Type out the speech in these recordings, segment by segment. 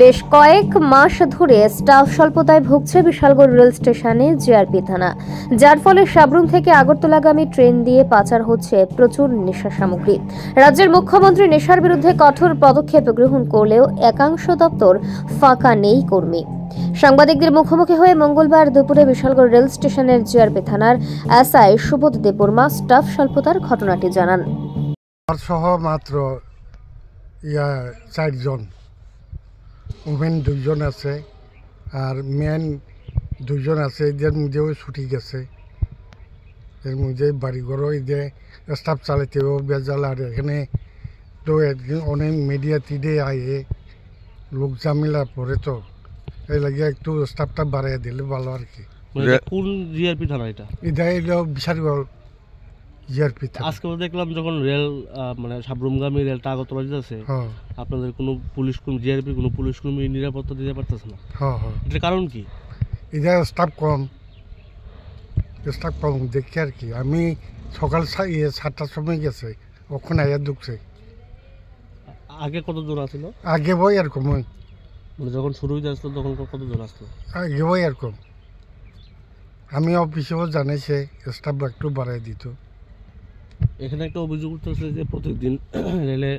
বেশ কয়েক মাস ধরে স্টাফ স্বল্পতায় ভুগছে বিশালগড় রেল স্টেশনে জিআরপি থানা, যার ফলে সাবরুম থেকে আগরতলাগামী ট্রেন দিয়ে পাচার হচ্ছে প্রচুর নেশা সামগ্রী। রাজ্যের মুখ্যমন্ত্রী নেশার বিরুদ্ধে কঠোর পদক্ষেপ গ্রহণ করলেও একাংশ দপ্তর ফাঁকা নেই কর্মী। সাংবাদিকদের মুখোমুখি হয়ে মঙ্গলবার দুপুরে বিশালগড় রেল স্টেশনের জিআরপি থানার এসআই সুবোধ দেববর্মা স্টাফ স্বল্পতার ঘটনাটি জানান। সহ মাত্র 4জন, ওমেন 2জন আছে আর মেন 2জন আছে। এদের মধ্যেও ছুটি গেছে, এর মধ্যে বাড়িঘরও এদের স্টাফ চালাতেও বেজাল। আর এখানে তো অনেক মিডিয়া টিডে আয়ে লোক ঝামেলা পড়ে, তো এই লাগে একটু স্টাফটা বাড়াই দিলে ভালো আর কি। কোন জিআরপি থানা এটা? এটা এলো বিশালগড় জিআরপি থানা। আজকে দেখলাম যখন রেল মানে সাবরুমগামী রেলটা আগরতলা যেতেছে, আপনাদের কোনো পুলিশ কর্মী, জিআরপি কোনো পুলিশ কর্মী নিরাপত্তা দিতে পারতেছে না। এটার কারণ কি? এটা স্টাফ কম দেখি আর কি। আমি সকাল 7টার সময় গেছে, ওখানে আয়া ঢুকছে। আগে কতজন আসলো? আগে বই এরকম, মানে যখন শুরু হইতে আসলো তখন কতজন আসলো? আগে বই এরকম। আমি অফিসেও জানাইছে স্টাফ একটু বাড়াই দিত। এখানে একটা অভিযোগ উঠতেছে যে প্রত্যেকদিন রেলে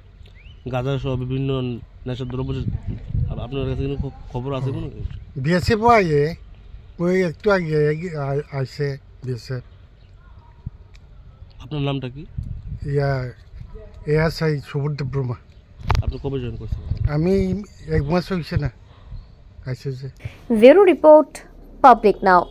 গাঁজা সহ বিভিন্ন নেশার দ্রব্য। আপনার কাছে কোনো খবর আছে? কোনো বিএসএফ আইয়ে ওই একটু আগে আইসে বিএসএফ। আপনার নামটা কি? এএসআই সুবোধ দেববর্মা। আপনি কবে জয়েন করছেন? আমি 1 মাস হয়েছে না আইসে যে। ব্যুরো রিপোর্ট, পাবলিক নাও।